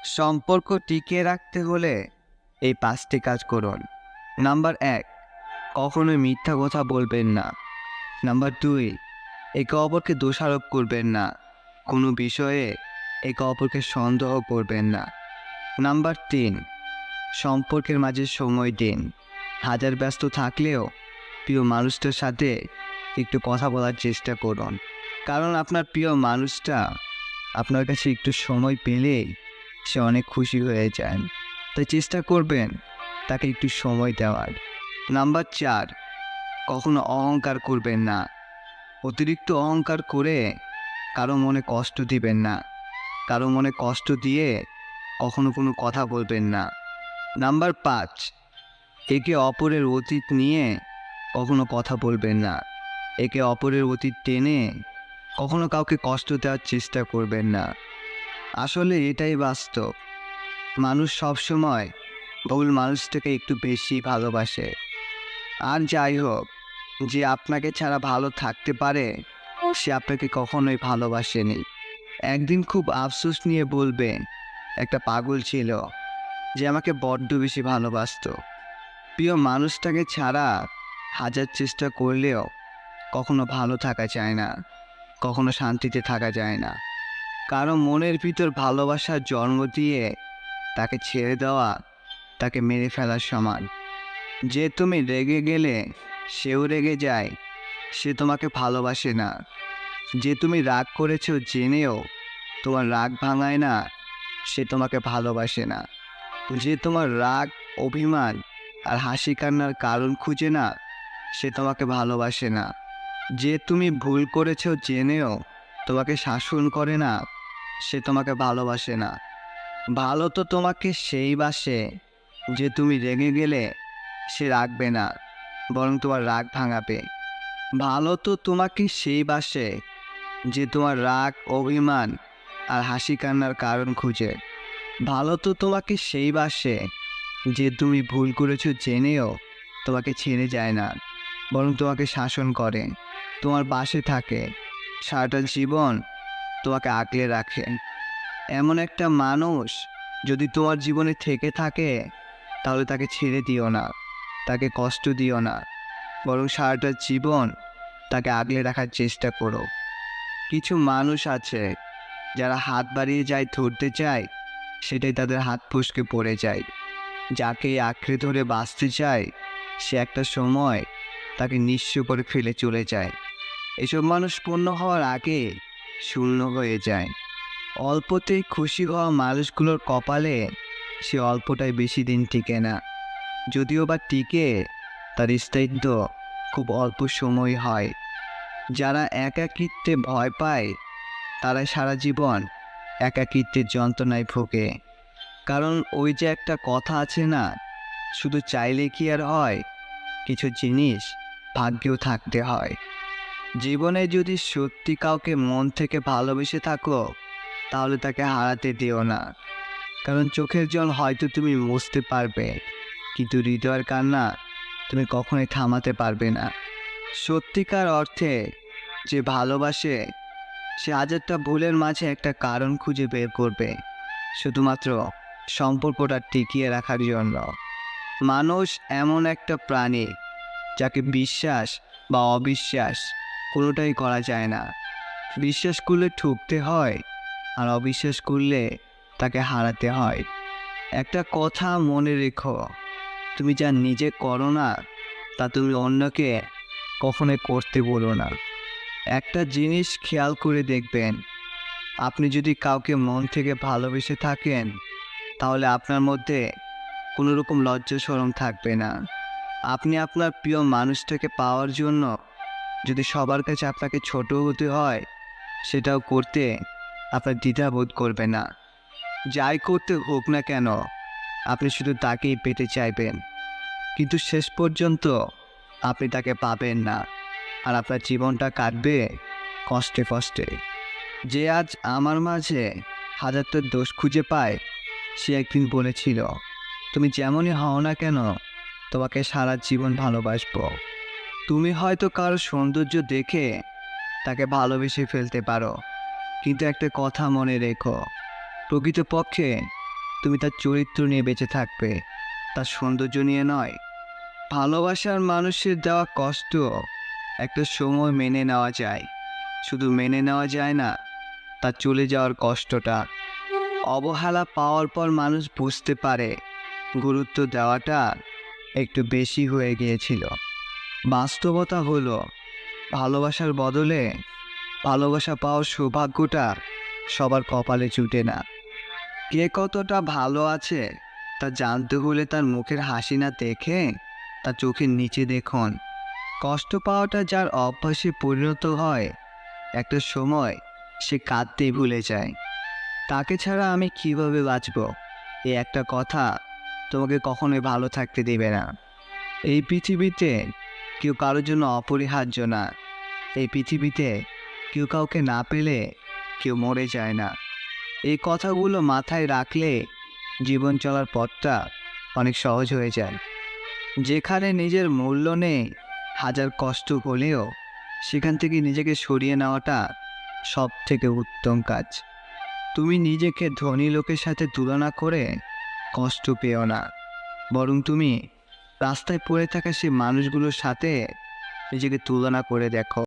সম্পর্ক টিকিয়ে রাখতে হলে এই ৫টি কাজ করুন। নাম্বার ১, কখনোই মিথ্যা কথা বলবেন না। নাম্বার ২, একে অপরকে দোষারোপ করবেন না। কোনো বিষয়ে একে অপরকে সন্দেহ করবেন না। নাম্বার ৩, সম্পর্কের মাঝে সময় দিন। হাজার ব্যস্ত থাকলেও প্রিয় মানুষটার সাথে একটু কথা বলার চেষ্টা করুন, কারণ আপনার প্রিয় মানুষটা আপনার কাছে একটু সময় পেলেই সে অনেক খুশি হয়ে যায়। তাই চেষ্টা করবেন তাকে একটু সময় দেওয়ার। নাম্বার ৪, কখনো অহংকার করবেন না। অতিরিক্ত অহংকার করে কারো মনে কষ্ট দিবেন না। কারো মনে কষ্ট দিয়ে কখনো কোনো কথা বলবেন না। নাম্বার ৫, একে অপরের অতীত নিয়ে কখনো কথা বলবেন না। একে অপরের অতীত টেনে কখনো কাউকে কষ্ট দেওয়ার চেষ্টা করবেন না। আসলে এটাই বাস্তব। মানুষ সবসময় ভুল মানুষটাকে একটু বেশি ভালোবাসে। আর যাই হোক, যে আপনাকে ছাড়া ভালো থাকতে পারে সে আপনাকে কখনোই ভালোবাসেনি। একদিন খুব আফসোস নিয়ে বলবেন, একটা পাগল ছিল যে আমাকে বড্ড বেশি ভালোবাসতো। প্রিয় মানুষটাকে ছাড়া হাজার চেষ্টা করলেও কখনো ভালো থাকা যায় না, কখনো শান্তিতে থাকা যায় না। কারো মনের ভিতর ভালোবাসার জন্ম দিয়ে তাকে ছেড়ে দেওয়া তাকে মেরে ফেলার সমান। যে তুমি রেগে গেলে সেও রেগে যায়, সে তোমাকে ভালোবাসে না। যে তুমি রাগ করেছো জেনেও তোমার রাগ ভাঙায় না, সে তোমাকে ভালোবাসে না। যে তোমার রাগ, অভিমান আর হাসি কান্নার কারণ খুঁজে না, সে তোমাকে ভালোবাসে না। যে তুমি ভুল করেছো জেনেও তোমাকে শাসন করে না, সে তোমাকে ভালোবাসে না। ভালো তো তোমাকে সেই বাসে যে তুমি রেগে গেলে সে রাগবে না, বরং তোমার রাগ ভাঙাবে। ভালো তো তোমাকে সেই বাসে যে তোমার রাগ, অভিমান আর হাসি কান্নার কারণ খুঁজে। ভালো তো তোমাকে সেই বাসে যে তুমি ভুল করেছো জেনেও তোমাকে ছেড়ে যায় না, বরং তোমাকে শাসন করে, তোমার পাশে থাকে, সারাটা জীবন তোমাকে আগলে রাখে। এমন একটা মানুষ যদি তোমার জীবনে থেকে থাকে, তাহলে তাকে ছেড়ে দিও না, তাকে কষ্ট দিও না, বরং সারাটা জীবন তাকে আগলে রাখার চেষ্টা করো। কিছু মানুষ আছে যারা হাত বাড়িয়ে যায় ধরতে চায়, সেটাই তাদের হাত ফসকে পড়ে যায়। যাকে আঁকড়ে ধরে বাঁচতে চায় সে একটা সময় তাকে নিঃস্ব করে ফেলে চলে যায়। এসব মানুষ পূর্ণ হওয়ার আগে শূন্য হয়ে যায়। অল্পতেই খুশি হওয়া মানুষগুলোর কপালে সে অল্পটাই বেশি দিন টিকে না। যদিও বা টিকে, তার স্থায়িত্ব খুব অল্প সময় হয়। যারা একাকিত্বে ভয় পায় তারা সারা জীবন একাকিত্বের যন্ত্রণায় ভোগে। কারণ ওই যে একটা কথা আছে না, শুধু চাইলে কি আর হয়, কিছু জিনিস ভাগ্যেও থাকতে হয়। জীবনে যদি সত্যি কাউকে মন থেকে ভালোবেসে থাকো, তাহলে তাকে হারাতে দিও না। কারণ চোখের জল হয়তো তুমি মুছতে পারবে, কিন্তু হৃদয়ের কান্না তুমি কখনোই থামাতে পারবে না। সত্যিকার অর্থে যে ভালোবাসে সে হাজারটা ভুলের মাঝে একটা কারণ খুঁজে বের করবে, শুধুমাত্র সম্পর্কটা টিকিয়ে রাখার জন্য। মানুষ এমন একটা প্রাণী যাকে বিশ্বাস বা অবিশ্বাস কোনোটাই করা যায় না। বিশ্বাস করলে ঠকতে হয়, আর অবিশ্বাস করলে তাকে হারাতে হয়। একটা কথা মনে রেখো, তুমি যা নিজে করো না তা তুমি অন্যকে কখনোই করতে বলো না। একটা জিনিস খেয়াল করে দেখবেন, আপনি যদি কাউকে মন থেকে ভালোবেসে থাকেন, তাহলে আপনার মধ্যে কোনো রকম লজ্জা শরম থাকবে না। আপনি আপনার প্রিয় মানুষটাকে পাওয়ার জন্য যদি সবার কাছে আপনাকে ছোট হতে হয়, সেটাও করতে আপনার দ্বিধাবোধ করবে না। যাই করতে হোক না কেন, আপনি শুধু তাকেই পেতে চাইবেন, কিন্তু শেষ পর্যন্ত আপনি তাকে পাবেন না, আর আপনার জীবনটা কাটবে কষ্টে কষ্টে। যে আজ আমার মাঝে হাজারটা দোষ খুঁজে পায়, সে একদিন বলেছিল, তুমি যেমনই হও না কেন, তোমাকে সারা জীবন ভালোবাসবো। তুমি হয়তো কারো সৌন্দর্য দেখে তাকে ভালোবেসে ফেলতে পারো, কিন্তু একটা কথা মনে রেখো, প্রকৃতপক্ষে তুমি তার চরিত্র নিয়ে বেঁচে থাকবে, তার সৌন্দর্য নিয়ে নয়। ভালোবাসার মানুষের দেওয়া কষ্ট একটা সময় মেনে নেওয়া যায়, শুধু মেনে নেওয়া যায় না, তার চলে যাওয়ার কষ্টটা। অবহেলা পাওয়ার পর মানুষ বুঝতে পারে গুরুত্ব দেওয়াটা একটু বেশি হয়ে গিয়েছিল। বাস্তবতা হলো, ভালোবাসার বদলে ভালোবাসা পাওয়ার সৌভাগ্যটা সবার কপালে জুটে না। কে কতটা ভালো আছে তা জানতে হলে তার মুখের হাসি না দেখে তার চোখের নিচে দেখুন। কষ্ট পাওয়াটা যার অভ্যাসে পরিণত হয়, একটা সময় সে কাঁদতেই ভুলে যায়। তাকে ছাড়া আমি কিভাবে বাঁচব, এই একটা কথা তোমাকে কখনোই ভালো থাকতে দেবে না। এই পৃথিবীতে কেউ কারোর জন্য অপরিহার্য না। এই পৃথিবীতে কেউ কাউকে না পেলে কেউ মরে যায় না। এই কথাগুলো মাথায় রাখলে জীবন চলার পথটা অনেক সহজ হয়ে যায়। যেখানে নিজের মূল্য নেই, হাজার কষ্ট হলেও সেখান থেকে নিজেকে সরিয়ে নেওয়াটা সব থেকে উত্তম কাজ। তুমি নিজেকে ধনী লোকের সাথে তুলনা করে কষ্ট পেও না, বরং তুমি রাস্তায় পড়ে থাকা সেই মানুষগুলোর সাথে নিজেকে তুলনা করে দেখো।